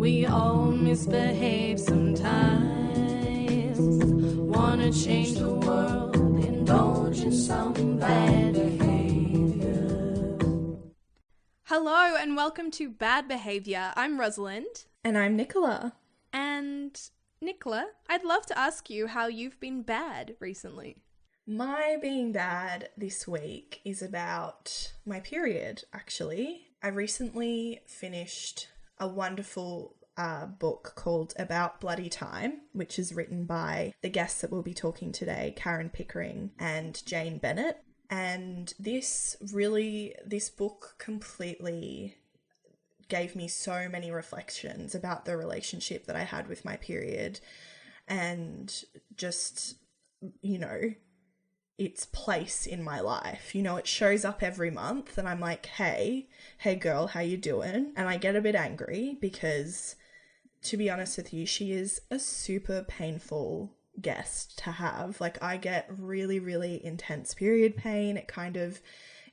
We all misbehave sometimes. Wanna change the world, indulge in some bad behavior. Hello and welcome to Bad Behavior. I'm Rosalind. And I'm Nicola. And Nicola, I'd love to ask you how you've been bad recently. My being bad this week is about my period, actually. I recently finished a wonderful book called About Bloody Time, which is written by the guests that we'll be talking today, Karen Pickering and Jane Bennett. And this book completely gave me so many reflections about the relationship that I had with my period and just, its place in my life. It shows up every month and I'm like, hey girl, how you doing? And I get a bit angry because, to be honest with you, she is a super painful guest to have. Like, I get really, really intense period pain. It kind of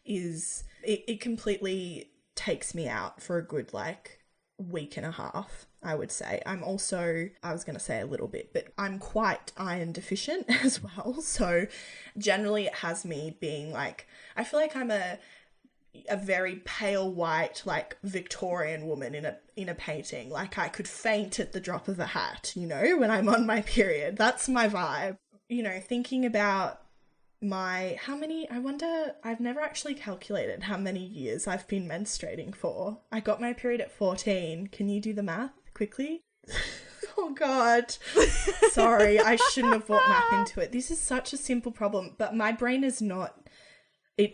is, it completely takes me out for a good, week and a half, I would say. I was going to say a little bit, but I'm quite iron deficient as well. So generally it has me being I feel like I'm a very pale white, Victorian woman in a painting. I could faint at the drop of a hat, when I'm on my period. That's my vibe. Thinking about I've never actually calculated how many years I've been menstruating for. I got my period at 14. Can you do the math quickly? Oh God. Sorry, I shouldn't have brought math into it. This is such a simple problem, but my brain is not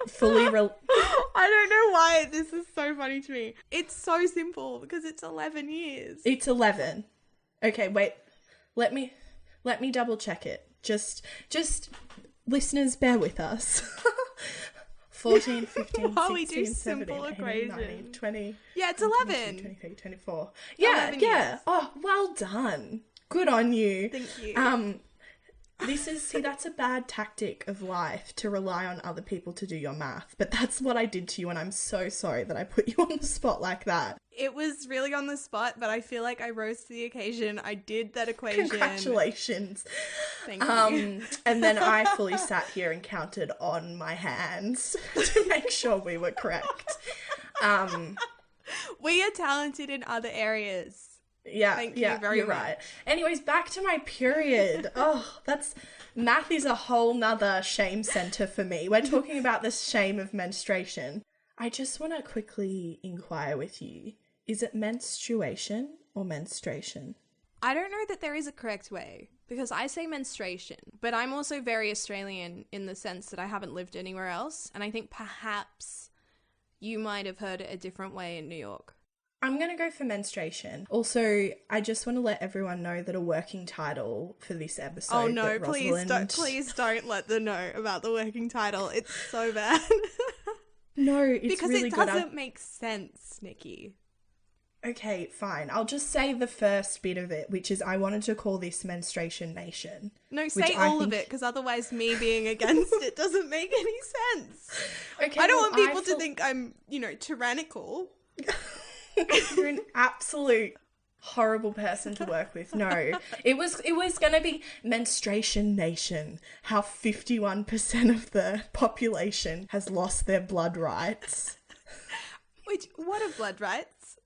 fully I don't know why this is so funny to me. It's so simple because it's 11 years. It's 11. Okay, wait. Let me double check it. Just listeners, bear with us. 14, 15, While 16, we do 17, simple 18, equations. 19, 20. Yeah, it's 22, 11. 23, 24. Yeah. Years. Oh, well done. Good on you. Thank you. That's a bad tactic of life, to rely on other people to do your math. But that's what I did to you, and I'm so sorry that I put you on the spot like that. It was really on the spot, but I feel like I rose to the occasion. I did that equation. Congratulations. Thank you. And then I fully sat here and counted on my hands to make sure we were correct. We are talented in other areas. Yeah, Thank you very you're much. right. Anyways, back to my period. Math is a whole nother shame center for me. We're talking about the shame of menstruation. I just want to quickly inquire with you. Is it menstruation or menstruation? I don't know that there is a correct way, because I say menstruation, but I'm also very Australian in the sense that I haven't lived anywhere else, and I think perhaps you might have heard it a different way in New York. I'm going to go for menstruation. Also, I just want to let everyone know that a working title for this episode... Oh no, please don't let them know about the working title. It's so bad. No, it's because really good. Because it doesn't make sense, Nikki. Okay, fine. I'll just say the first bit of it, which is I wanted to call this Menstruation Nation. No, say all of it, because otherwise me being against it doesn't make any sense. Okay, I don't want people to think I'm, tyrannical. You're an absolute horrible person to work with. No, it was going to be Menstruation Nation, how 51% of the population has lost their blood rights. What are blood rights?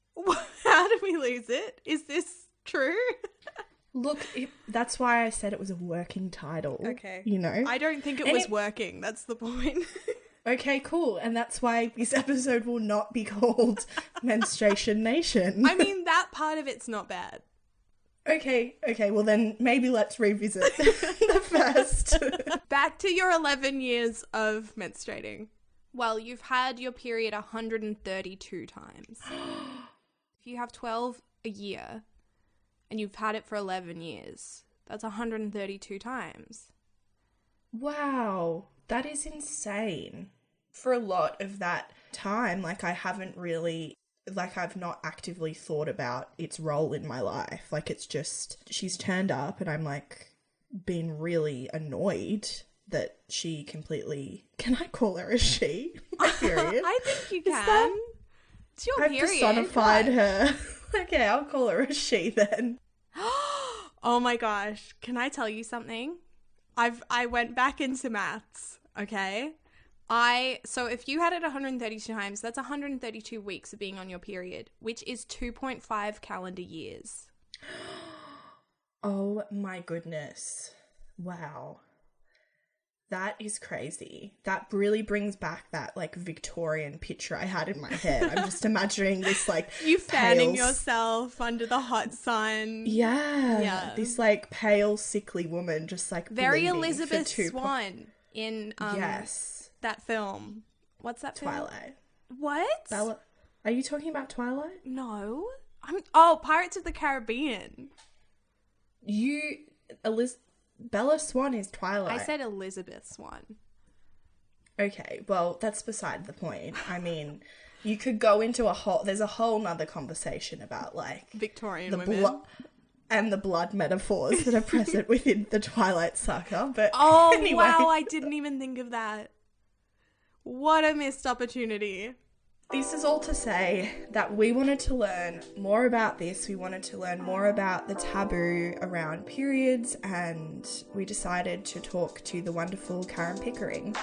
How do we lose it? Is this true? Look, that's why I said it was a working title. Okay. I don't think it was working. That's the point. Okay, cool. And that's why this episode will not be called Menstruation Nation. I mean, that part of it's not bad. Okay, well then maybe let's revisit the first. Back to your 11 years of menstruating. Well, you've had your period 132 times. If you have 12 a year and you've had it for 11 years, that's 132 times. Wow. That is insane. For a lot of that time, I haven't really, I've not actively thought about its role in my life. It's just, she's turned up and I'm been really annoyed that she completely, can I call her a she? My period. I think you can. It's your I've period. personified her. Okay, I'll call her a she then. Oh my gosh. Can I tell you something? I went back into maths, okay? So if you had it 132 times, that's 132 weeks of being on your period, which is 2.5 calendar years. Oh my goodness. Wow. That is crazy. That really brings back that like Victorian picture I had in my head. I'm just imagining this like You fanning pale, yourself under the hot sun. yeah, this like pale, sickly woman just like Very bleeding Elizabeth for Swan in yes, that film. What's that film? Twilight. What? Bella, are you talking about Twilight? No. Pirates of the Caribbean. Bella Swan is Twilight. I said Elizabeth Swan. Okay, well, that's beside the point. I mean, you could go into there's a whole nother conversation about, like... Victorian the women. And the blood metaphors that are present within the Twilight saga, but anyway. Wow, I didn't even think of that. What a missed opportunity. This is all to say that we wanted to learn more about this. We wanted to learn more about the taboo around periods, and we decided to talk to the wonderful Karen Pickering.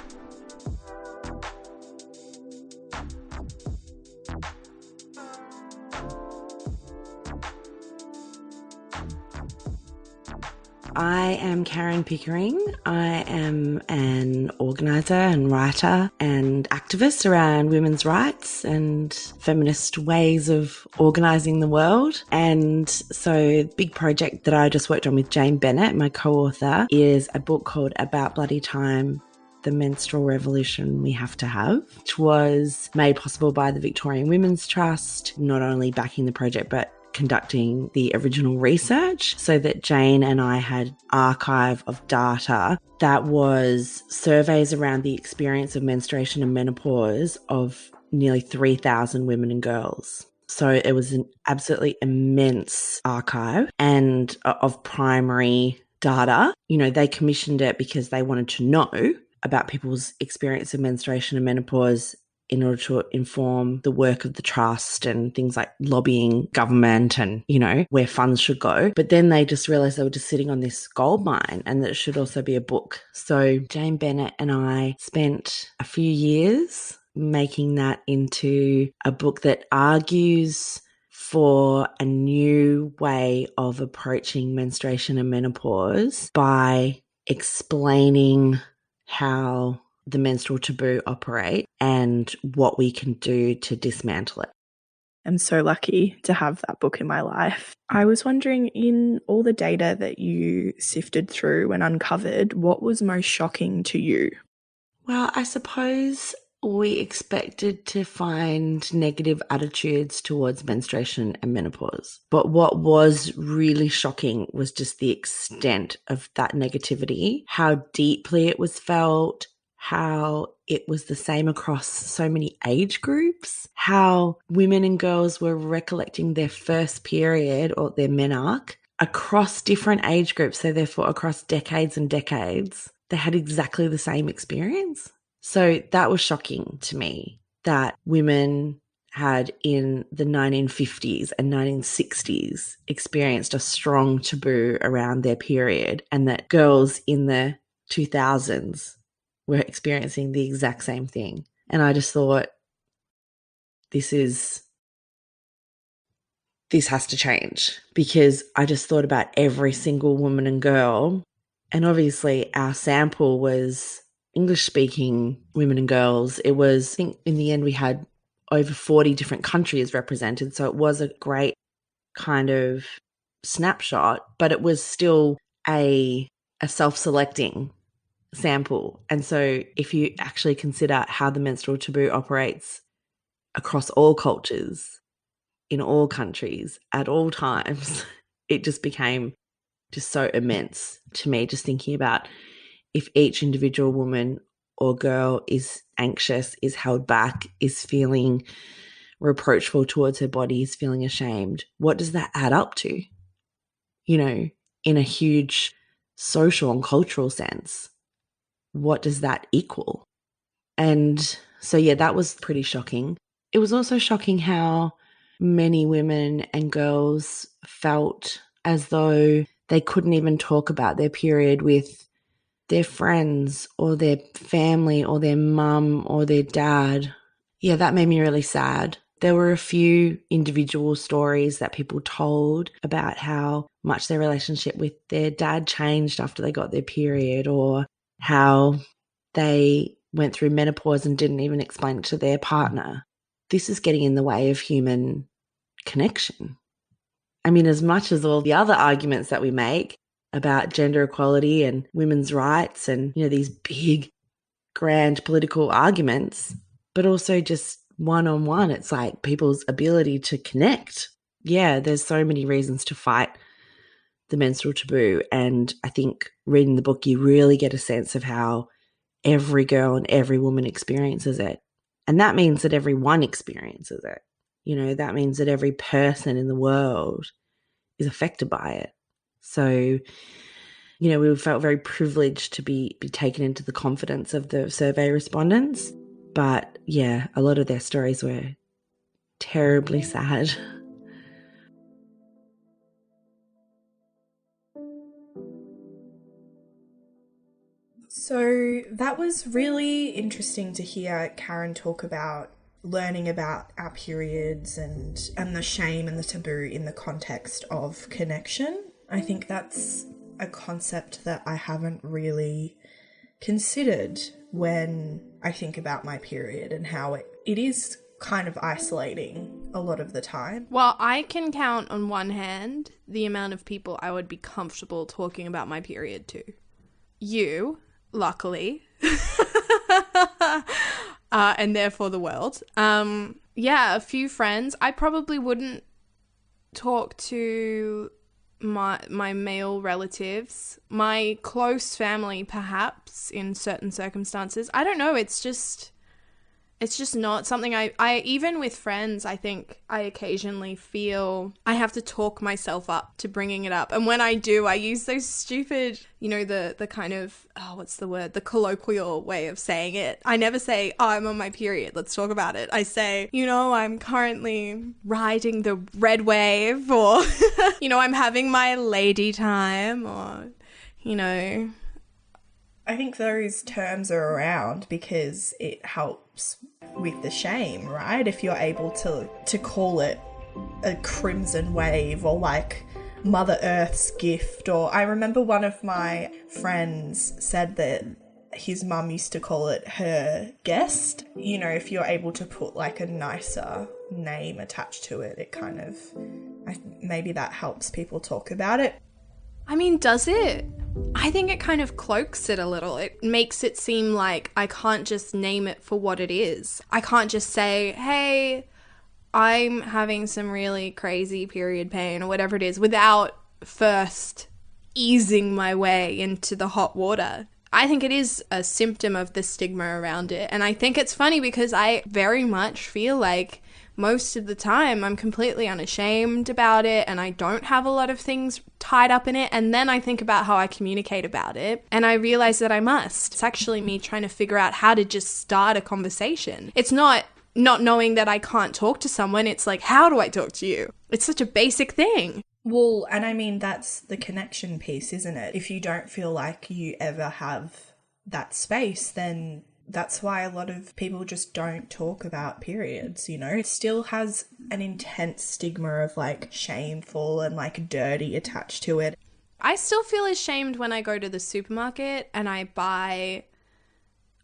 I am Karen Pickering. I am an organiser and writer and activist around women's rights and feminist ways of organising the world. And so the big project that I just worked on with Jane Bennett, my co-author, is a book called About Bloody Time, the Menstrual Revolution We Have to Have, which was made possible by the Victorian Women's Trust, not only backing the project but conducting the original research, so that Jane and I had archive of data that was surveys around the experience of menstruation and menopause of nearly 3,000 women and girls. So it was an absolutely immense archive and of primary data. You know, they commissioned it because they wanted to know about people's experience of menstruation and menopause in order to inform the work of the trust and things like lobbying government and, you know, where funds should go. But then they just realised they were just sitting on this gold mine and that it should also be a book. So Jane Bennett and I spent a few years making that into a book that argues for a new way of approaching menstruation and menopause by explaining how the menstrual taboo operate and what we can do to dismantle it. I'm so lucky to have that book in my life. I was wondering, in all the data that you sifted through and uncovered, what was most shocking to you? Well, I suppose we expected to find negative attitudes towards menstruation and menopause. But what was really shocking was just the extent of that negativity, how deeply it was felt, how it was the same across so many age groups, how women and girls were recollecting their first period or their menarche across different age groups, so therefore across decades and decades, they had exactly the same experience. So that was shocking to me, that women had in the 1950s and 1960s experienced a strong taboo around their period, and that girls in the 2000s were experiencing the exact same thing. And I just thought, this has to change, because I just thought about every single woman and girl. And obviously our sample was English-speaking women and girls. It was, I think in the end we had over 40 different countries represented. So it was a great kind of snapshot, but it was still a self-selecting sample. And so if you actually consider how the menstrual taboo operates across all cultures, in all countries, at all times, it just became just so immense to me, just thinking about if each individual woman or girl is anxious, is held back, is feeling reproachful towards her body, is feeling ashamed, what does that add up to? You know, in a huge social and cultural sense, what does that equal? And so, yeah, that was pretty shocking. It was also shocking how many women and girls felt as though they couldn't even talk about their period with their friends or their family or their mum or their dad. Yeah, that made me really sad. There were a few individual stories that people told about how much their relationship with their dad changed after they got their period, or how they went through menopause and didn't even explain it to their partner. This is getting in the way of human connection. I mean, as much as all the other arguments that we make about gender equality and women's rights and, you know, these big, grand political arguments, but also just one-on-one, it's like people's ability to connect. Yeah, there's so many reasons to fight the menstrual taboo. And I think reading the book, you really get a sense of how every girl and every woman experiences it. And that means that everyone experiences it. You know, that means that every person in the world is affected by it. So, you know, we felt very privileged to be taken into the confidence of the survey respondents. But yeah, a lot of their stories were terribly sad. So that was really interesting to hear Karen talk about learning about our periods and the shame and the taboo in the context of connection. I think that's a concept that I haven't really considered when I think about my period and how it is kind of isolating a lot of the time. Well, I can count on one hand the amount of people I would be comfortable talking about my period to. You, luckily, and therefore the world. Yeah, a few friends. I probably wouldn't talk to my male relatives, my close family, perhaps in certain circumstances. I don't know. It's just not something I even with friends, I think I occasionally feel I have to talk myself up to bringing it up. And when I do, I use those stupid, you know, the kind of, what's the word? The colloquial way of saying it. I never say, I'm on my period, let's talk about it. I say, you know, I'm currently riding the red wave, or, you know, I'm having my lady time, or, you know. I think those terms are around because it helps with the shame, right? If you're able to call it a crimson wave or like Mother Earth's gift, or I remember one of my friends said that his mum used to call it her guest. You know, if you're able to put like a nicer name attached to it, it kind of, maybe that helps people talk about it. I mean, does it? I think it kind of cloaks it a little. It makes it seem like I can't just name it for what it is. I can't just say, hey, I'm having some really crazy period pain or whatever it is without first easing my way into the hot water. I think it is a symptom of the stigma around it. And I think it's funny because I very much feel like most of the time I'm completely unashamed about it and I don't have a lot of things tied up in it. And then I think about how I communicate about it and I realize that I must. It's actually me trying to figure out how to just start a conversation. It's not knowing that I can't talk to someone. It's like, how do I talk to you? It's such a basic thing. Well, and I mean, that's the connection piece, isn't it? If you don't feel like you ever have that space, then that's why a lot of people just don't talk about periods, you know? It still has an intense stigma of like shameful and like dirty attached to it. I still feel ashamed when I go to the supermarket and I buy,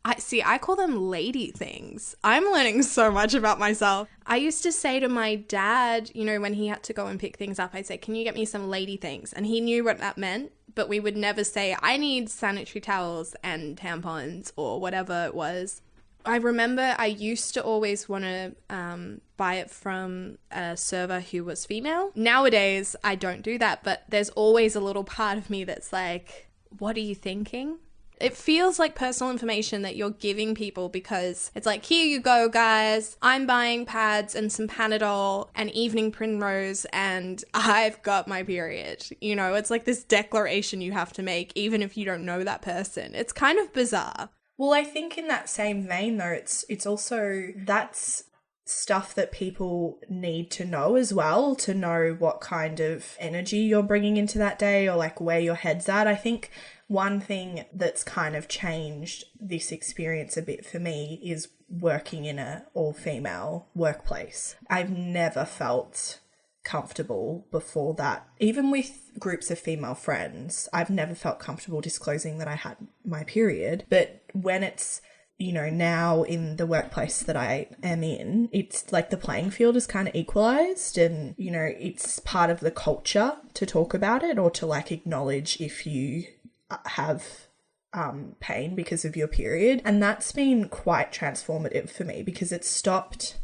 I call them lady things. I'm learning so much about myself. I used to say to my dad, you know, when he had to go and pick things up, I'd say, can you get me some lady things? And he knew what that meant. But we would never say, I need sanitary towels and tampons or whatever it was. I remember I used to always want to buy it from a server who was female. Nowadays, I don't do that, but there's always a little part of me that's like, what are you thinking? It feels like personal information that you're giving people because it's like, here you go, guys. I'm buying pads and some Panadol and evening primrose and I've got my period. You know, it's like this declaration you have to make even if you don't know that person. It's kind of bizarre. Well, I think in that same vein though, it's also, that's stuff that people need to know as well, to know what kind of energy you're bringing into that day or like where your head's at. I think one thing that's kind of changed this experience a bit for me is working in a all-female workplace. I've never felt comfortable before that. Even with groups of female friends, I've never felt comfortable disclosing that I had my period. But when it's, you know, now in the workplace that I am in, it's like the playing field is kind of equalized, and, you know, it's part of the culture to talk about it or to like acknowledge if you have pain because of your period. And that's been quite transformative for me because it stopped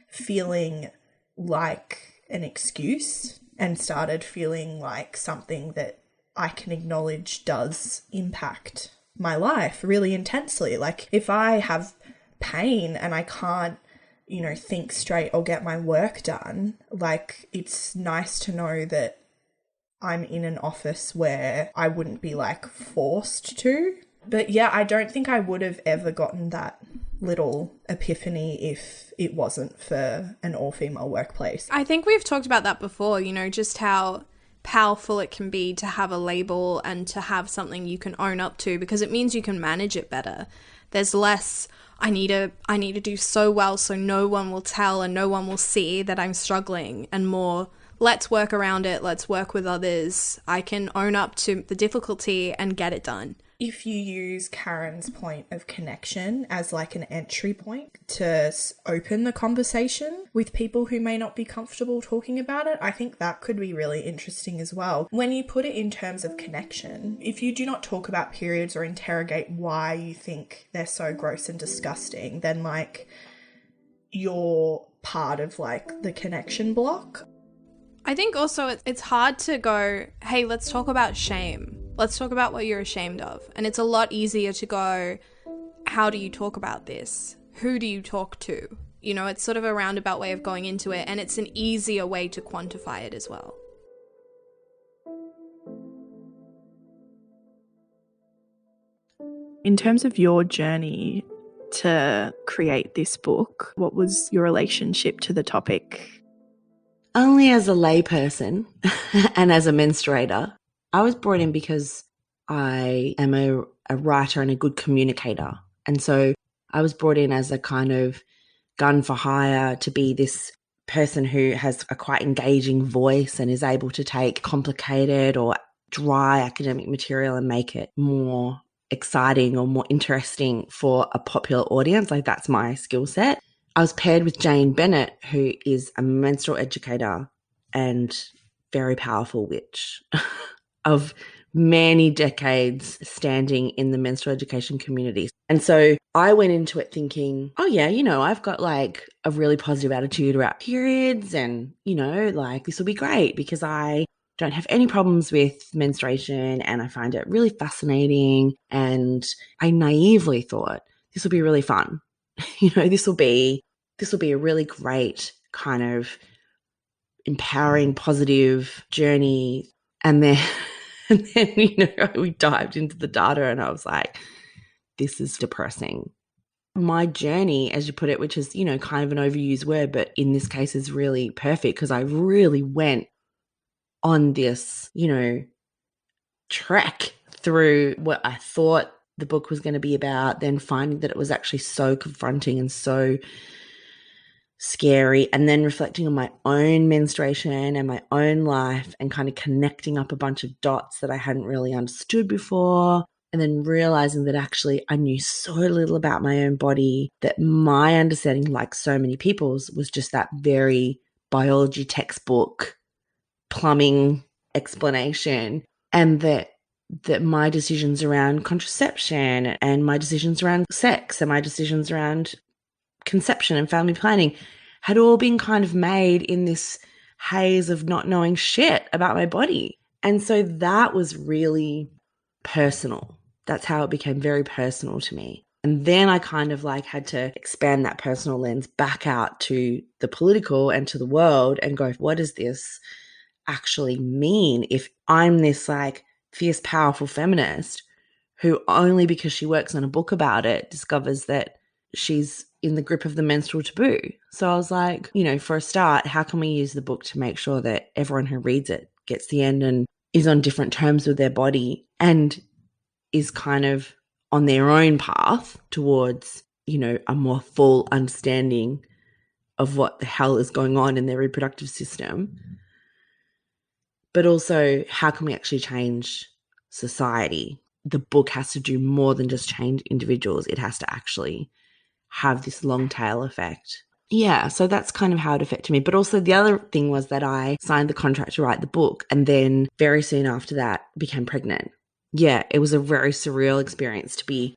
feeling like an excuse and started feeling like something that I can acknowledge does impact my life really intensely. Like if I have pain and I can't, you know, think straight or get my work done, like it's nice to know that I'm in an office where I wouldn't be like forced to. But yeah, I don't think I would have ever gotten that little epiphany if it wasn't for an all-female workplace. I think we've talked about that before, you know, just how powerful it can be to have a label and to have something you can own up to, because it means you can manage it better. There's less, I need to do so well so no one will tell and no one will see that I'm struggling, and more, let's work around it, let's work with others. I can own up to the difficulty and get it done. If you use Karen's point of connection as like an entry point to open the conversation with people who may not be comfortable talking about it, I think that could be really interesting as well. When you put it in terms of connection, if you do not talk about periods or interrogate why you think they're so gross and disgusting, then like you're part of like the connection block. I think also it's hard to go, hey, let's talk about shame. Let's talk about what you're ashamed of. And it's a lot easier to go, how do you talk about this? Who do you talk to? You know, it's sort of a roundabout way of going into it, and it's an easier way to quantify it as well. In terms of your journey to create this book, what was your relationship to the topic? Only as a layperson and as a menstruator. I was brought in because I am a writer and a good communicator. And so I was brought in as a kind of gun for hire to be this person who has a quite engaging voice and is able to take complicated or dry academic material and make it more exciting or more interesting for a popular audience. Like that's my skill set. I was paired with Jane Bennett, who is a menstrual educator and very powerful witch of many decades standing in the menstrual education community. And so I went into it thinking, oh yeah, you know, I've got like a really positive attitude about periods and, you know, like this will be great because I don't have any problems with menstruation and I find it really fascinating. And I naively thought this will be really fun. You know, this will be a really great kind of empowering, positive journey. And then, you know, we dived into the data and I was like, this is depressing. My journey, as you put it, which is, you know, kind of an overused word, but in this case is really perfect because I really went on this, you know, trek through what I thought the book was going to be about, then finding that it was actually so confronting and so scary, and then reflecting on my own menstruation and my own life and kind of connecting up a bunch of dots that I hadn't really understood before, and then realizing that actually I knew so little about my own body, that my understanding, like so many people's, was just that very biology textbook plumbing explanation, and that my decisions around contraception and my decisions around sex and my decisions around conception and family planning had all been kind of made in this haze of not knowing shit about my body. And so that was really personal. That's how it became very personal to me. And then I kind of like had to expand that personal lens back out to the political and to the world and go, what does this actually mean if I'm this like fierce, powerful feminist who only because she works on a book about it discovers that she's in the grip of the menstrual taboo. So I was like, you know, for a start, how can we use the book to make sure that everyone who reads it gets the end and is on different terms with their body and is kind of on their own path towards, you know, a more full understanding of what the hell is going on in their reproductive system. But also, how can we actually change society? The book has to do more than just change individuals. It has to actually have this long tail effect. Yeah, so that's kind of how it affected me. But also the other thing was that I signed the contract to write the book and then very soon after that became pregnant. Yeah, it was a very surreal experience to be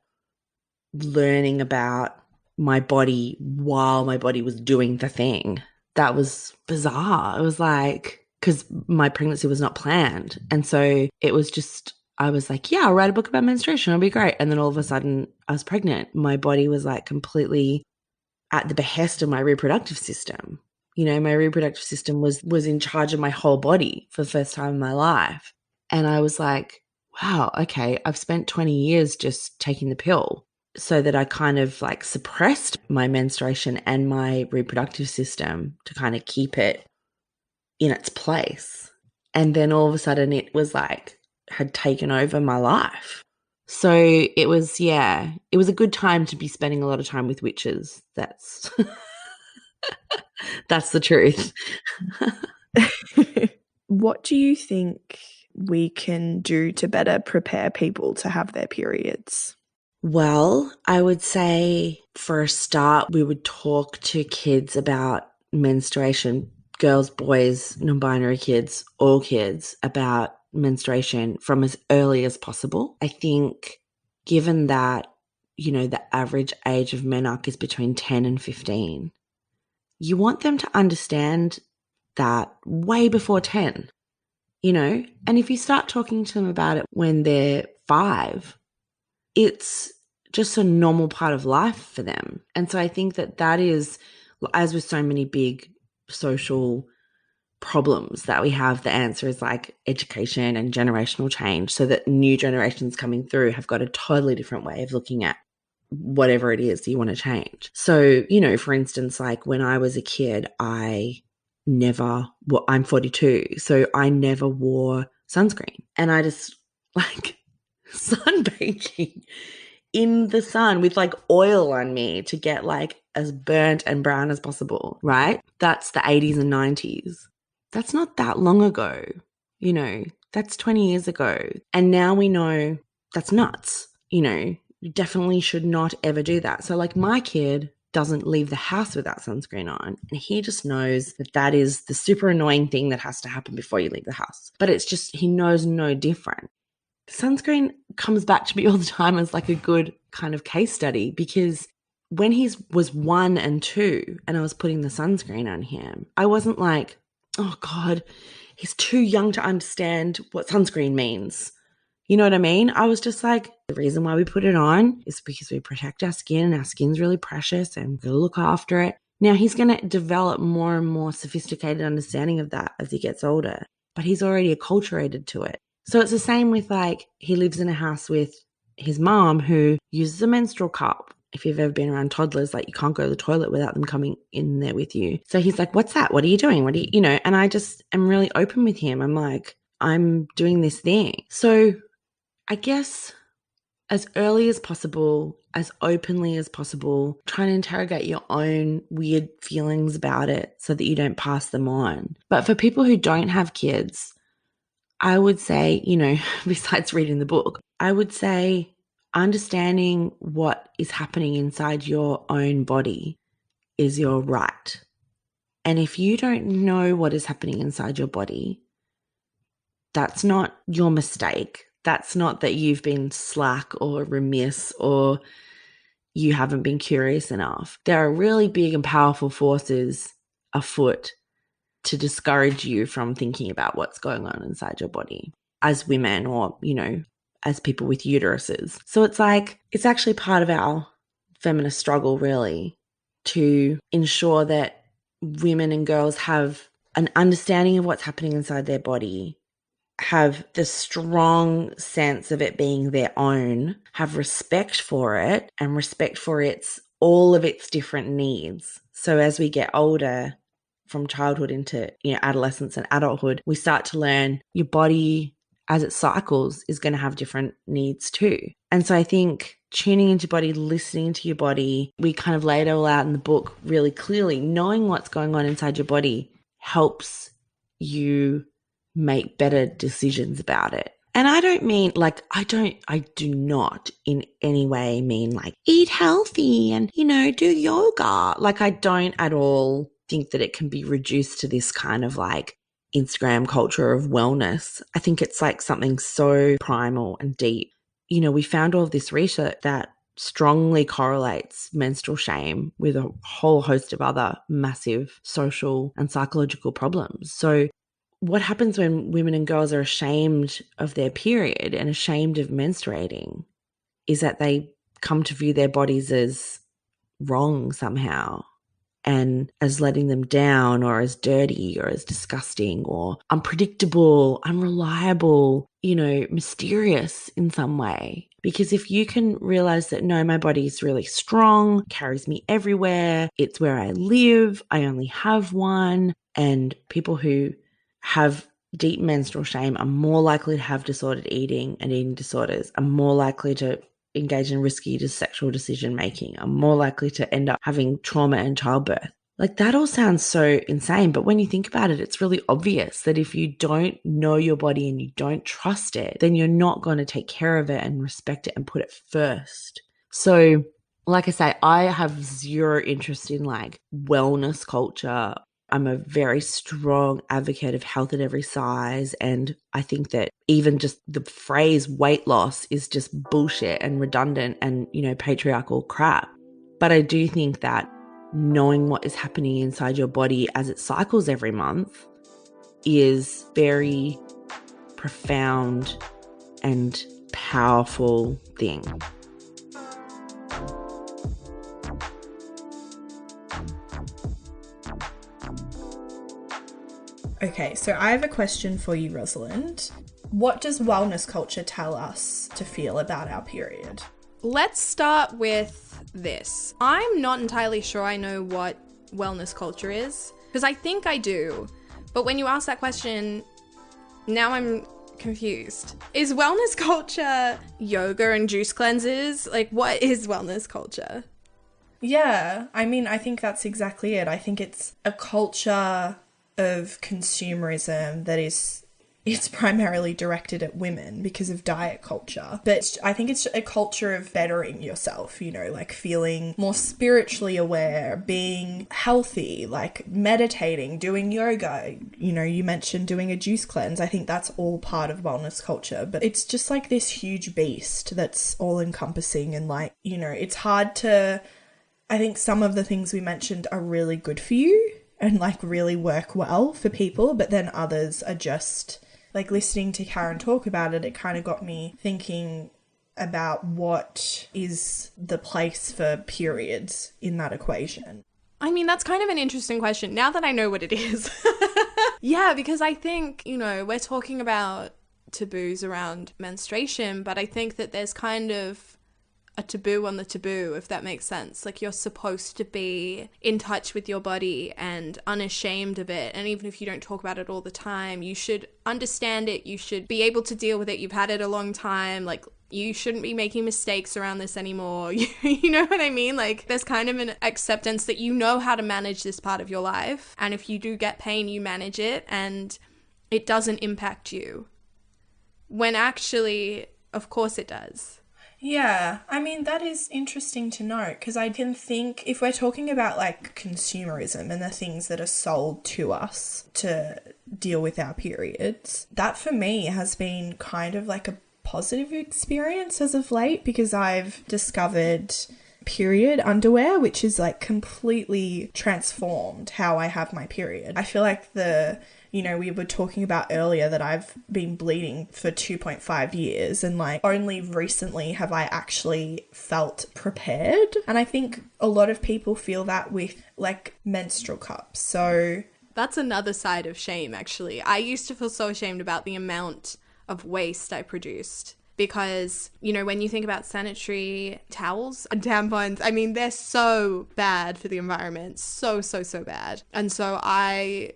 learning about my body while my body was doing the thing. That was bizarre. It was like, because my pregnancy was not planned. And so it was just, I was like, yeah, I'll write a book about menstruation. It'll be great. And then all of a sudden I was pregnant. My body was like completely at the behest of my reproductive system. You know, my reproductive system was in charge of my whole body for the first time in my life. And I was like, wow, okay, I've spent 20 years just taking the pill so that I kind of like suppressed my menstruation and my reproductive system to kind of keep it in its place. And then all of a sudden it was like, had taken over my life. So it was, yeah, it was a good time to be spending a lot of time with witches. That's that's the truth. What do you think we can do to better prepare people to have their periods? Well, I would say for a start, we would talk to kids about menstruation, girls, boys, non-binary kids, all kids, about menstruation from as early as possible. I think given that, you know, the average age of menarche is between 10 and 15, you want them to understand that way before 10, you know? And if you start talking to them about it when they're 5, it's just a normal part of life for them. And so I think that that is, as with so many big social problems that we have, the answer is like education and generational change so that new generations coming through have got a totally different way of looking at whatever it is you want to change. So, you know, for instance, like when I was a kid, I'm 42, so I never wore sunscreen. And I just like sunbaking in the sun with like oil on me to get like as burnt and brown as possible, right? That's the 80s and 90s. That's not that long ago, you know, that's 20 years ago. And now we know that's nuts, you know, you definitely should not ever do that. So like my kid doesn't leave the house without sunscreen on, and he just knows that that is the super annoying thing that has to happen before you leave the house. But it's just, he knows no different. Sunscreen comes back to me all the time as like a good kind of case study, because when he was 1 and 2 and I was putting the sunscreen on him, I wasn't like, oh God, he's too young to understand what sunscreen means. You know what I mean? I was just like, the reason why we put it on is because we protect our skin and our skin's really precious and we've got to look after it. Now he's going to develop more and more sophisticated understanding of that as he gets older, but he's already acculturated to it. So it's the same with like, he lives in a house with his mom who uses a menstrual cup. If you've ever been around toddlers, like you can't go to the toilet without them coming in there with you. So he's like, what's that? What are you doing? What do you know? And I just am really open with him. I'm like, I'm doing this thing. So I guess as early as possible, as openly as possible, try and interrogate your own weird feelings about it so that you don't pass them on. But for people who don't have kids, I would say, you know, besides reading the book, I would say understanding what is happening inside your own body is your right. And if you don't know what is happening inside your body, that's not your mistake. That's not that you've been slack or remiss or you haven't been curious enough. There are really big and powerful forces afoot to discourage you from thinking about what's going on inside your body as women or, you know, as people with uteruses. So it's like, it's actually part of our feminist struggle really to ensure that women and girls have an understanding of what's happening inside their body, have the strong sense of it being their own, have respect for it and respect for its all of its different needs. So as we get older, from childhood into, adolescence and adulthood, we start to learn your body as it cycles is going to have different needs too. And so I think tuning into your body, listening to your body, we kind of lay it all out in the book really clearly. Knowing what's going on inside your body helps you make better decisions about it. And I don't mean I do not in any way mean eat healthy and, do yoga. I don't at all think that it can be reduced to this kind of Instagram culture of wellness. I think it's something so primal and deep. We found all of this research that strongly correlates menstrual shame with a whole host of other massive social and psychological problems. So what happens when women and girls are ashamed of their period and ashamed of menstruating is that they come to view their bodies as wrong somehow and as letting them down or as dirty or as disgusting or unpredictable, unreliable, mysterious in some way. Because if you can realize that, no, my body is really strong, carries me everywhere, it's where I live, I only have one, and people who have deep menstrual shame are more likely to have disordered eating and eating disorders, are more likely to engage in risky sexual decision making, are more likely to end up having trauma and childbirth. That all sounds so insane, but when you think about it, it's really obvious that if you don't know your body and you don't trust it, then you're not going to take care of it and respect it and put it first. So, like I say, I have zero interest in wellness culture. I'm a very strong advocate of health at every size. And I think that even just the phrase weight loss is just bullshit and redundant and, patriarchal crap. But I do think that knowing what is happening inside your body as it cycles every month is very profound and powerful thing. Okay, so I have a question for you, Rosalind. What does wellness culture tell us to feel about our period? Let's start with this. I'm not entirely sure I know what wellness culture is, because I think I do. But when you ask that question, now I'm confused. Is wellness culture yoga and juice cleanses? What is wellness culture? Yeah, I think that's exactly it. I think it's a culture of consumerism that it's primarily directed at women because of diet culture. But I think it's a culture of bettering yourself, feeling more spiritually aware, being healthy, meditating, doing yoga. You mentioned doing a juice cleanse. I think that's all part of wellness culture. But it's just this huge beast that's all encompassing and it's hard to... I think some of the things we mentioned are really good for you and really work well for people, but then others are just listening to Karen talk about it, it kind of got me thinking about what is the place for periods in that equation. That's kind of an interesting question now that I know what it is. Yeah, because I think, we're talking about taboos around menstruation, but I think that there's kind of a taboo on the taboo, if that makes sense. You're supposed to be in touch with your body and unashamed of it. And even if you don't talk about it all the time, you should understand it. You should be able to deal with it. You've had it a long time. You shouldn't be making mistakes around this anymore. You know what I mean? There's kind of an acceptance that you know how to manage this part of your life. And if you do get pain, you manage it and it doesn't impact you. When actually, of course it does. Yeah, that is interesting to note because I can think if we're talking about consumerism and the things that are sold to us to deal with our periods, that for me has been kind of a positive experience as of late because I've discovered period underwear, which is completely transformed how I have my period. I feel we were talking about earlier that I've been bleeding for 2.5 years and only recently have I actually felt prepared. And I think a lot of people feel that with menstrual cups. So that's another side of shame, actually. I used to feel so ashamed about the amount of waste I produced because, you know, when you think about sanitary towels and tampons, I mean, they're so bad for the environment. So, so, so bad. And so I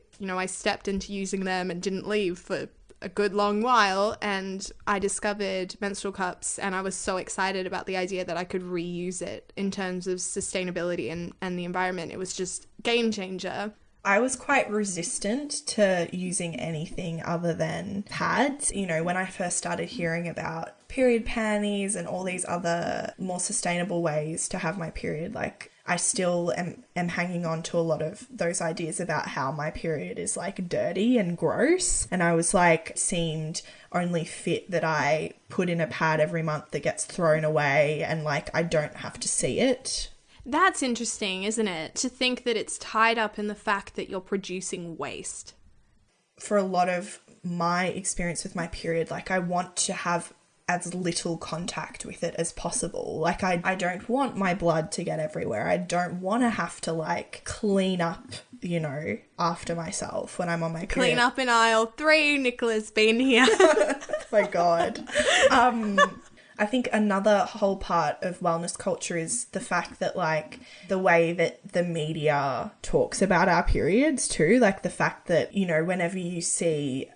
stepped into using them and didn't leave for a good long while, and I discovered menstrual cups, and I was so excited about the idea that I could reuse it in terms of sustainability and the environment. It was just game changer. I was quite resistant to using anything other than pads. You know, when I first started hearing about period panties and all these other more sustainable ways to have my period, like, I still am hanging on to a lot of those ideas about how my period is like dirty and gross. And I was like, seemed only fit that I put in a pad every month that gets thrown away and like I don't have to see it. That's interesting, isn't it? To think that it's tied up in the fact that you're producing waste. For a lot of my experience with my period, like, I want to have as little contact with it as possible. Like, I don't want my blood to get everywhere. I don't want to have to like clean up, you know, after myself when I'm on my period. Clean up in aisle 3, Nicola's been here. Oh my God. I think another whole part of wellness culture is the fact that, like, the way that the media talks about our periods too, like the fact that, you know, whenever you see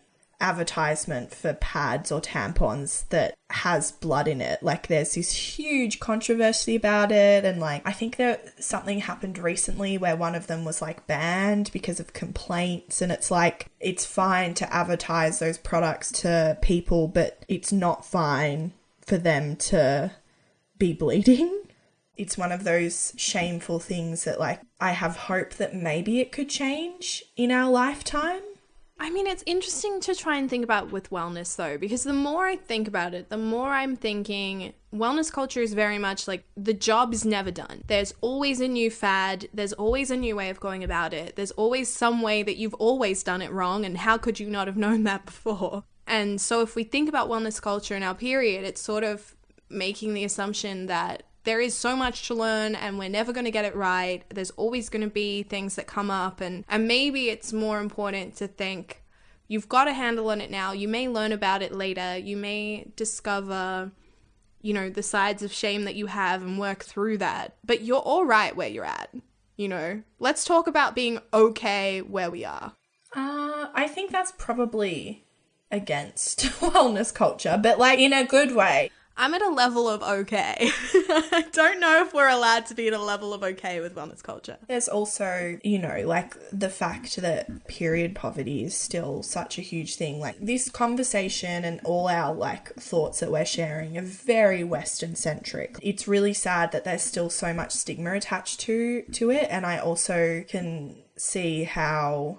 advertisement for pads or tampons that has blood in it, like, there's this huge controversy about it. And like, I think that something happened recently where one of them was like banned because of complaints, and it's like, it's fine to advertise those products to people, but it's not fine for them to be bleeding. It's one of those shameful things that, like, I have hope that maybe it could change in our lifetime. I mean, it's interesting to try and think about with wellness, though, because the more I think about it, the more I'm thinking wellness culture is very much like the job is never done. There's always a new fad. There's always a new way of going about it. There's always some way that you've always done it wrong, and how could you not have known that before? And so if we think about wellness culture in our period, it's sort of making the assumption that there is so much to learn and we're never going to get it right. There's always going to be things that come up, and maybe it's more important to think you've got a handle on it now. You may learn about it later. You may discover, you know, the sides of shame that you have and work through that. But you're all right where you're at, you know. Let's talk about being okay where we are. I think that's probably against wellness culture, but like in a good way. I'm at a level of okay. I don't know if we're allowed to be at a level of okay with wellness culture. There's also, you know, like the fact that period poverty is still such a huge thing. Like, this conversation and all our like thoughts that we're sharing are very Western centric. It's really sad that there's still so much stigma attached to it, and I also can see how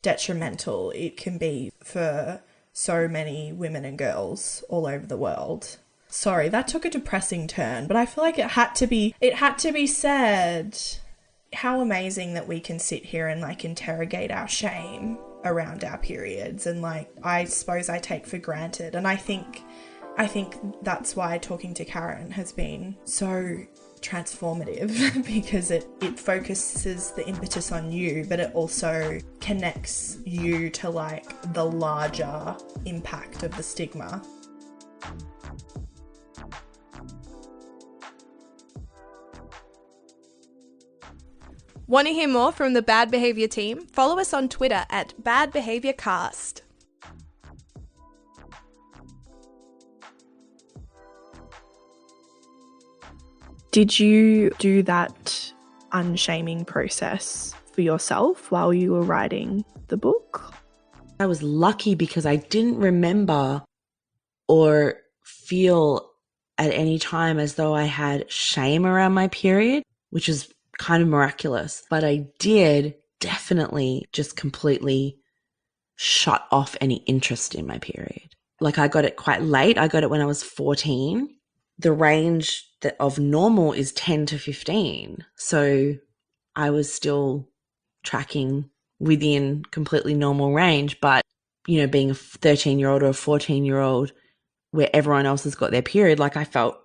detrimental it can be for so many women and girls all over the world. Sorry, that took a depressing turn, but I feel like it had to be said. How amazing that we can sit here and like interrogate our shame around our periods, and like, I suppose I take for granted. And I think that's why talking to Karen has been so transformative because it focuses the impetus on you, but it also connects you to like the larger impact of the stigma. Want to hear more from the Bad Behaviour team? Follow us on Twitter at Bad Behaviour Cast. Did you do that unshaming process for yourself while you were writing the book? I was lucky because I didn't remember or feel at any time as though I had shame around my period, which is kind of miraculous. But I did definitely just completely shut off any interest in my period. Like, I got it quite late. I got it when I was 14. The range of normal is 10 to 15. So I was still tracking within completely normal range. But, you know, being a 13-year-old or a 14-year-old where everyone else has got their period, like, I felt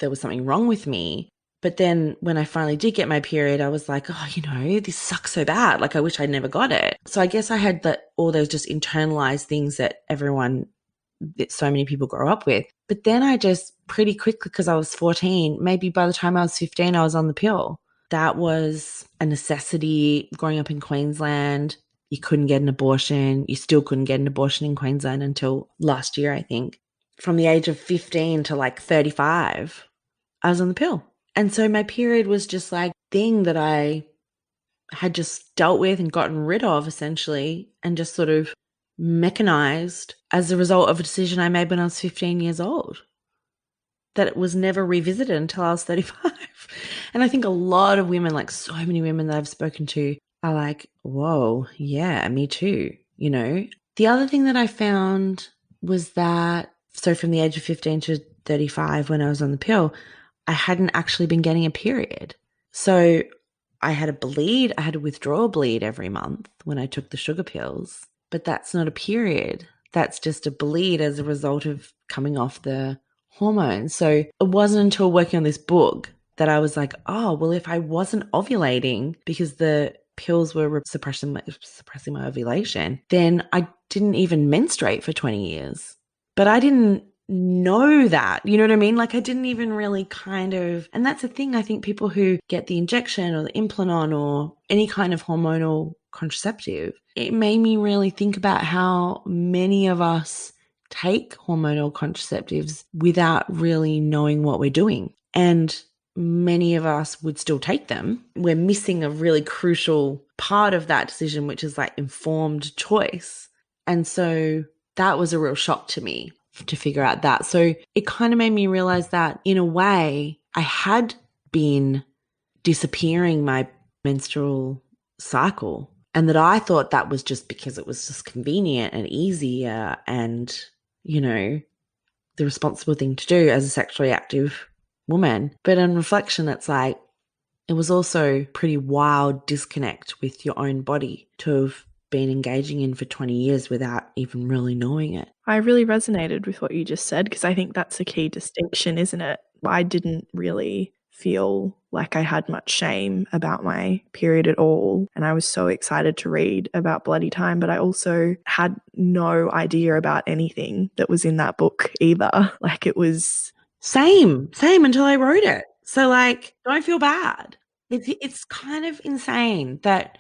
there was something wrong with me. But then when I finally did get my period, I was like, oh, you know, this sucks so bad. Like, I wish I'd never got it. So I guess I had all those just internalized things that everyone that so many people grow up with. But then I just pretty quickly, because I was 14, maybe by the time I was 15, I was on the pill. That was a necessity growing up in Queensland. You couldn't get an abortion. You still couldn't get an abortion in Queensland until last year, I think. From the age of 15 to like 35, I was on the pill. And so my period was just like thing that I had just dealt with and gotten rid of essentially, and just sort of mechanized as a result of a decision I made when I was 15 years old, that it was never revisited until I was 35. And I think a lot of women, like so many women that I've spoken to, are like, whoa, yeah, me too, you know. The other thing that I found was that, so from the age of 15 to 35 when I was on the pill, I hadn't actually been getting a period. So I had a bleed, I had a withdrawal bleed every month when I took the sugar pills, but that's not a period. That's just a bleed as a result of coming off the hormones. So it wasn't until working on this book that I was like, oh, well, if I wasn't ovulating because the pills were suppressing my ovulation, then I didn't even menstruate for 20 years. But I didn't know that, you know what I mean? Like I didn't even really kind of, and that's the thing, I think people who get the injection or the implant or any kind of hormonal contraceptive, it made me really think about how many of us take hormonal contraceptives without really knowing what we're doing. And many of us would still take them. We're missing a really crucial part of that decision, which is like informed choice. And so that was a real shock to me to figure out that. So it kind of made me realize that in a way I had been disappearing my menstrual cycle, and that I thought that was just because it was just convenient and easier and, you know, the responsible thing to do as a sexually active woman. But on reflection, it's like, it was also pretty wild disconnect with your own body to have been engaging in for 20 years without even really knowing it. I really resonated with what you just said, because I think that's a key distinction, isn't it? I didn't really feel like I had much shame about my period at all. And I was so excited to read about Bloody Time, but I also had no idea about anything that was in that book either. Like it was Same until I wrote it. So like, don't feel bad. It's kind of insane that,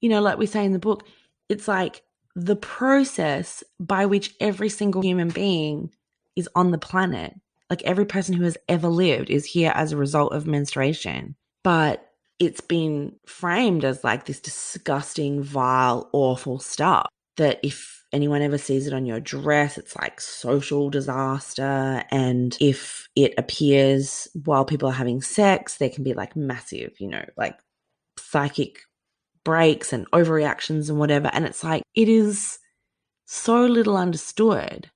you know, like we say in the book, it's like the process by which every single human being is on the planet, like every person who has ever lived is here as a result of menstruation. But it's been framed as like this disgusting, vile, awful stuff that if anyone ever sees it on your dress, it's like social disaster. And if it appears while people are having sex, there can be like massive, you know, like psychic breaks and overreactions and whatever. And it's like, it is so little understood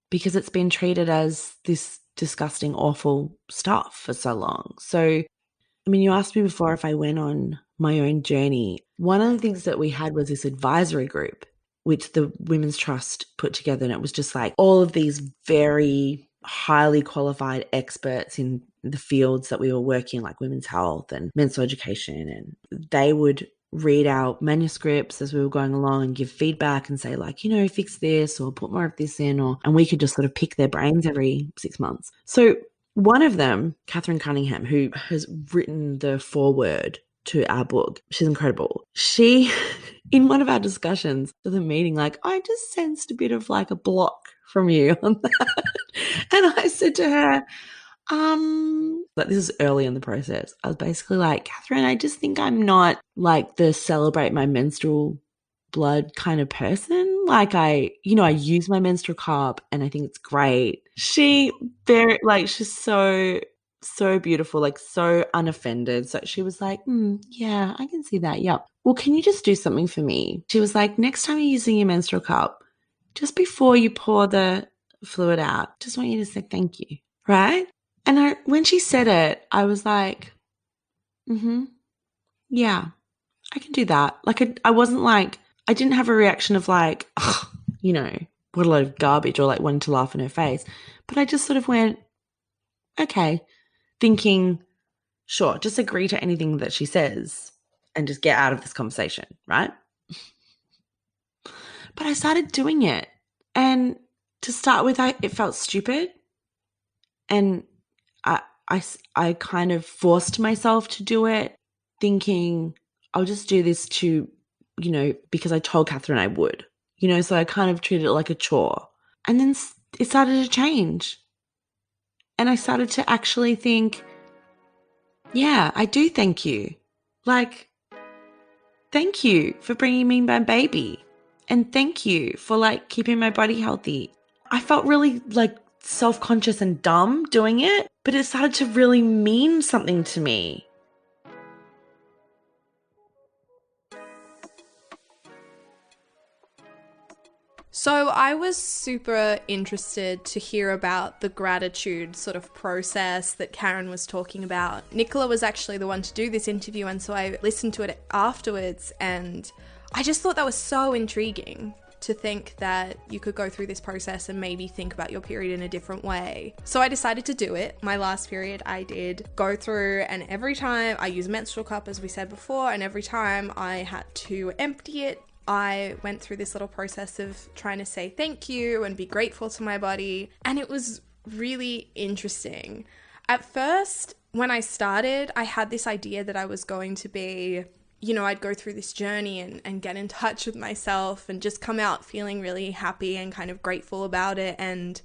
because it's been treated as this disgusting, awful stuff for so long. So, I mean, you asked me before if I went on my own journey. One of the things that we had was this advisory group, which the Women's Trust put together. And it was just like all of these very highly qualified experts in the fields that we were working, like women's health and menstrual education. And they would read our manuscripts as we were going along and give feedback and say like, you know, fix this or put more of this in, and we could just sort of pick their brains every 6 months. So one of them, Catherine Cunningham, who has written the foreword to our book, she's incredible. She, in one of our discussions for the meeting, like, I just sensed a bit of like a block from you on that. And I said to her, but this is early in the process. I was basically like, Catherine, I just think I'm not like the celebrate my menstrual blood kind of person. Like I use my menstrual cup and I think it's great. She's so beautiful, like so unoffended. So she was like, yeah, I can see that. Yep. Well, can you just do something for me? She was like, next time you're using your menstrual cup, just before you pour the fluid out, just want you to say thank you. Right? And when she said it, I was like, yeah, I can do that. Like, I wasn't like, I didn't have a reaction of like, oh, you know, what a load of garbage, or like wanting to laugh in her face. But I just sort of went, okay, thinking, sure, just agree to anything that she says and just get out of this conversation, right? But I started doing it. And to start with, it felt stupid. And I kind of forced myself to do it, thinking I'll just do this to, because I told Catherine I would, so I kind of treated it like a chore. And then it started to change. And I started to actually think, yeah, I do thank you. Like, thank you for bringing me my baby. And thank you for keeping my body healthy. I felt really self-conscious and dumb doing it, but it started to really mean something to me. So I was super interested to hear about the gratitude sort of process that Karen was talking about. Nicola was actually the one to do this interview, and so I listened to it afterwards, and I just thought that was so intriguing to think that you could go through this process and maybe think about your period in a different way. So I decided to do it. My last period I did go through, and every time I used a menstrual cup, as we said before, and every time I had to empty it, I went through this little process of trying to say thank you and be grateful to my body, and it was really interesting. At first, when I started, I had this idea that I was going to be, I'd go through this journey and get in touch with myself and just come out feeling really happy and kind of grateful about it, and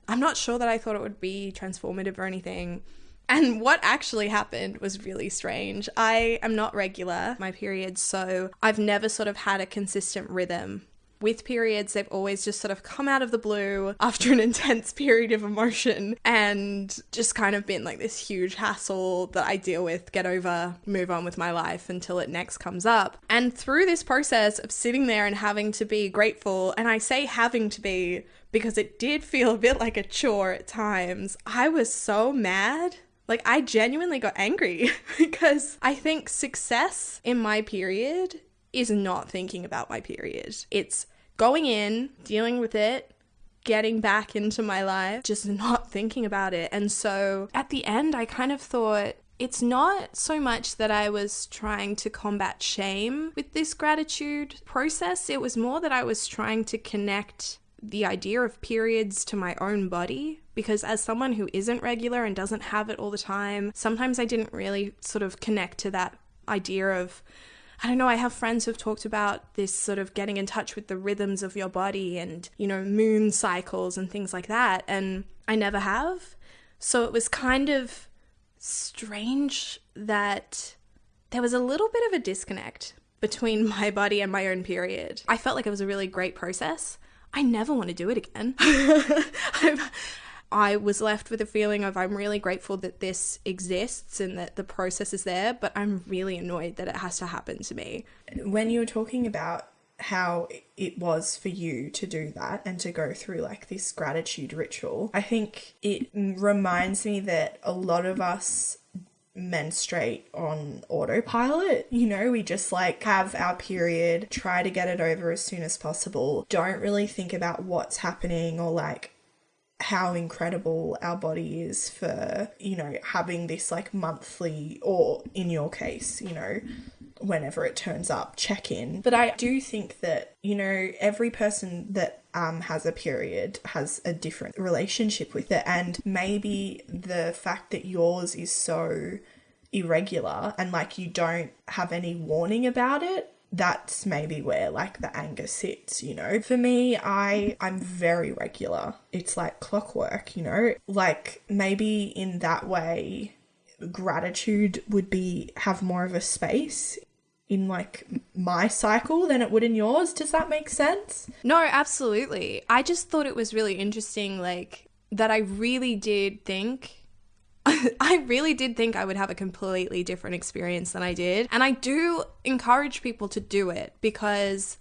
I'm not sure that I thought it would be transformative or anything. And what actually happened was really strange. I am not regular, my periods, so I've never sort of had a consistent rhythm. With periods, they've always just sort of come out of the blue after an intense period of emotion and just kind of been like this huge hassle that I deal with, get over, move on with my life until it next comes up. And through this process of sitting there and having to be grateful, and I say having to be because it did feel a bit like a chore at times, I was so mad. I genuinely got angry because I think success in my period is not thinking about my period. It's going in, dealing with it, getting back into my life, just not thinking about it. And so at the end, I kind of thought, it's not so much that I was trying to combat shame with this gratitude process. It was more that I was trying to connect the idea of periods to my own body, because as someone who isn't regular and doesn't have it all the time, sometimes I didn't really sort of connect to that idea of, I don't know, I have friends who've talked about this sort of getting in touch with the rhythms of your body and, moon cycles and things like that, and I never have. So it was kind of strange that there was a little bit of a disconnect between my body and my own period. I felt like it was a really great process. I never want to do it again. I was left with a feeling of, I'm really grateful that this exists and that the process is there, but I'm really annoyed that it has to happen to me. When you were talking about how it was for you to do that and to go through this gratitude ritual, I think it reminds me that a lot of us menstruate on autopilot. We just have our period, try to get it over as soon as possible, don't really think about what's happening or how incredible our body is for, having this monthly, or in your case, whenever it turns up, check in. But I do think that, every person that has a period has a different relationship with it, and maybe the fact that yours is so irregular and you don't have any warning about it, that's maybe where the anger sits. For me, I'm very regular. It's like clockwork. Maybe in that way gratitude would have more of a space in my cycle than it would in yours. Does that make sense? No, absolutely. I just thought it was really interesting, that I really did think I would have a completely different experience than I did. And I do encourage people to do it because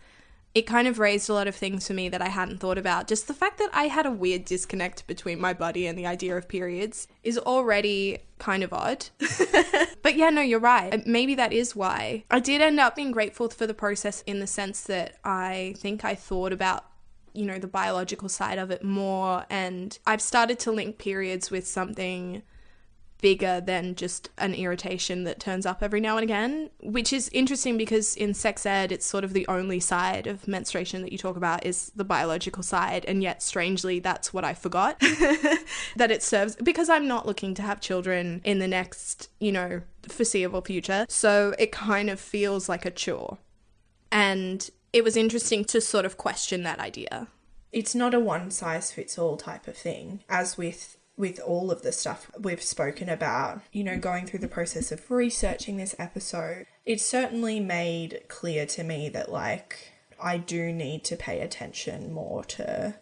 it kind of raised a lot of things for me that I hadn't thought about. Just the fact that I had a weird disconnect between my body and the idea of periods is already kind of odd. But yeah, no, you're right. Maybe that is why. I did end up being grateful for the process in the sense that I think I thought about the biological side of it more, and I've started to link periods with something bigger than just an irritation that turns up every now and again, which is interesting because in sex ed, it's sort of the only side of menstruation that you talk about is the biological side. And yet, strangely, that's what I forgot that it serves, because I'm not looking to have children in the next, foreseeable future. So it kind of feels like a chore. And it was interesting to sort of question that idea. It's not a one-size-fits-all type of thing, as with all of the stuff we've spoken about, going through the process of researching this episode. It certainly made clear to me that, I do need to pay attention more to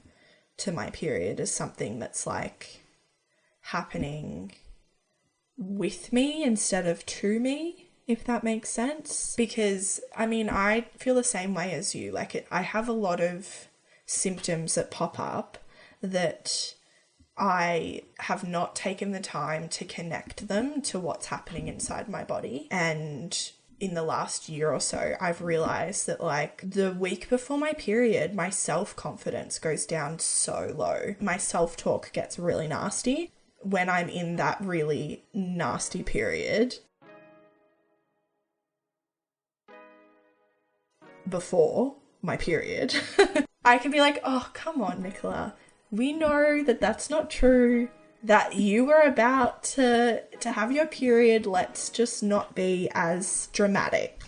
my period as something that's, happening with me instead of to me, if that makes sense. Because, I feel the same way as you. I have a lot of symptoms that pop up that I have not taken the time to connect them to what's happening inside my body. And in the last year or so, I've realized that the week before my period, my self-confidence goes down so low. My self-talk gets really nasty when I'm in that really nasty period. Before my period, I can be like, oh, come on, Nicola. We know that that's not true, that you were about to have your period. Let's just not be as dramatic.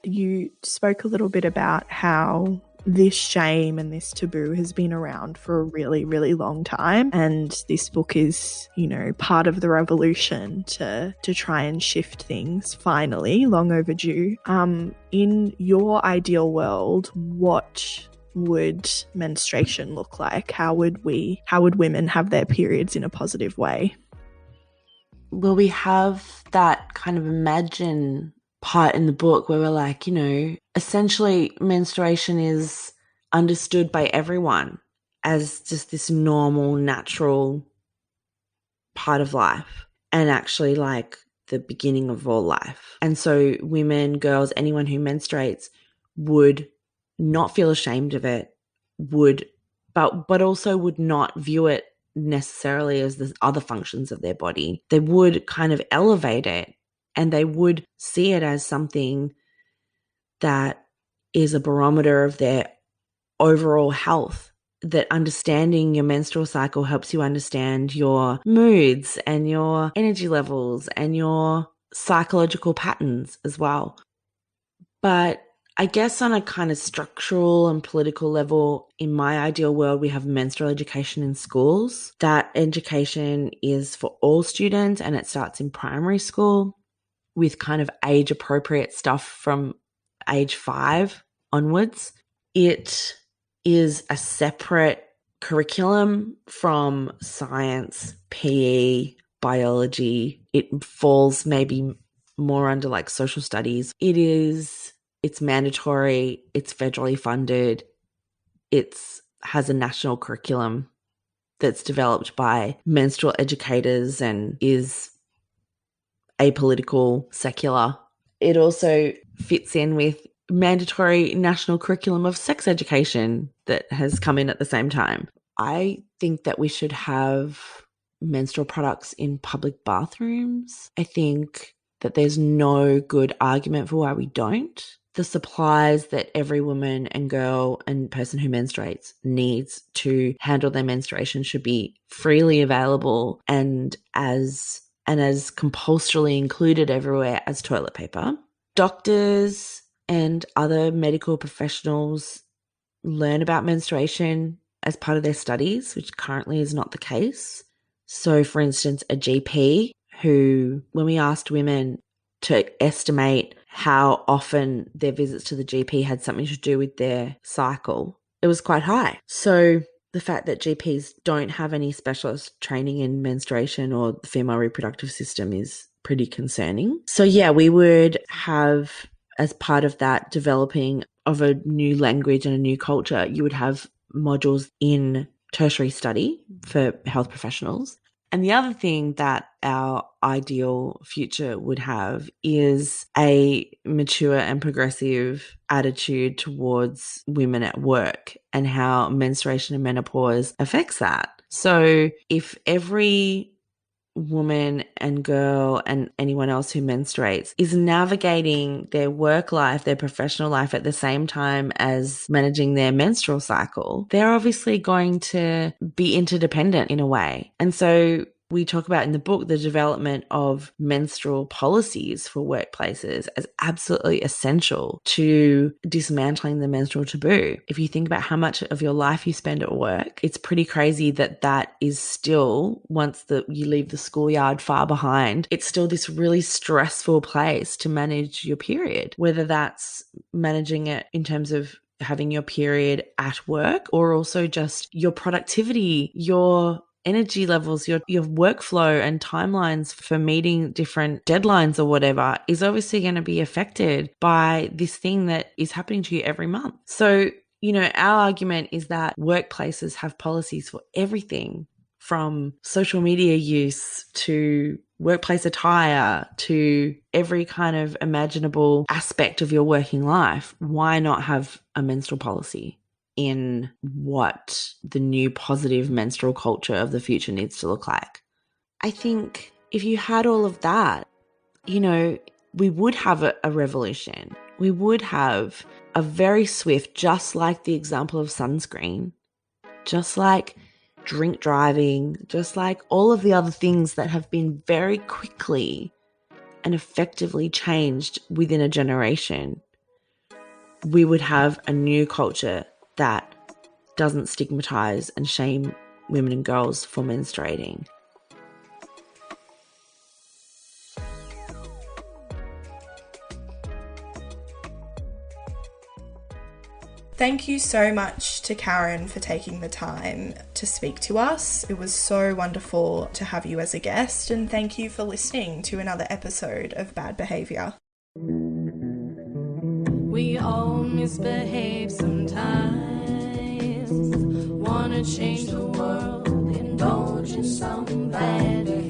You spoke a little bit about how this shame and this taboo has been around for a really, really long time. And this book is, part of the revolution to try and shift things, finally, long overdue. In your ideal world, what would menstruation look like? How would women have their periods in a positive way? Well, we have that kind of imagine part in the book where we're essentially menstruation is understood by everyone as just this normal, natural part of life, and actually the beginning of all life. And so women, girls, anyone who menstruates would not feel ashamed of it, but also would not view it necessarily as the other functions of their body. They would kind of elevate it, and they would see it as something that is a barometer of their overall health, that understanding your menstrual cycle helps you understand your moods and your energy levels and your psychological patterns as well. But I guess on a kind of structural and political level, in my ideal world, we have menstrual education in schools. That education is for all students, and it starts in primary school, with kind of age-appropriate stuff from age 5 onwards. It is a separate curriculum from science, PE, biology. It falls maybe more under social studies. It's mandatory, it's federally funded, it has a national curriculum that's developed by menstrual educators and is apolitical, secular. It also fits in with mandatory national curriculum of sex education that has come in at the same time. I think that we should have menstrual products in public bathrooms. I think that there's no good argument for why we don't. The supplies that every woman and girl and person who menstruates needs to handle their menstruation should be freely available and as compulsorily included everywhere as toilet paper. Doctors and other medical professionals learn about menstruation as part of their studies, which currently is not the case. So, for instance, a GP who, when we asked women to estimate how often their visits to the GP had something to do with their cycle, it was quite high. So the fact that GPs don't have any specialist training in menstruation or the female reproductive system is pretty concerning. So yeah, we would have, as part of that developing of a new language and a new culture, you would have modules in tertiary study for health professionals And the other thing that our ideal future would have is a mature and progressive attitude towards women at work and how menstruation and menopause affects that. So if every woman and girl and anyone else who menstruates is navigating their work life, their professional life at the same time as managing their menstrual cycle, they're obviously going to be interdependent in a way. And so we talk about in the book the development of menstrual policies for workplaces as absolutely essential to dismantling the menstrual taboo. If you think about how much of your life you spend at work, it's pretty crazy that that is still, once you leave the schoolyard far behind, it's still this really stressful place to manage your period, whether that's managing it in terms of having your period at work or also just your productivity, your energy levels, your workflow and timelines for meeting different deadlines or whatever is obviously going to be affected by this thing that is happening to you every month. So, our argument is that workplaces have policies for everything from social media use to workplace attire to every kind of imaginable aspect of your working life. Why not have a menstrual policy in what the new positive menstrual culture of the future needs to look like? I think if you had all of that, we would have a revolution. We would have a very swift, just like the example of sunscreen, just like drink driving, just like all of the other things that have been very quickly and effectively changed within a generation. We would have a new culture that doesn't stigmatize and shame women and girls for menstruating. Thank you so much to Karen for taking the time to speak to us. It was so wonderful to have you as a guest, and thank you for listening to another episode of Bad Behaviour. We all misbehave sometimes. Wanna change the world, indulge in some bad behavior.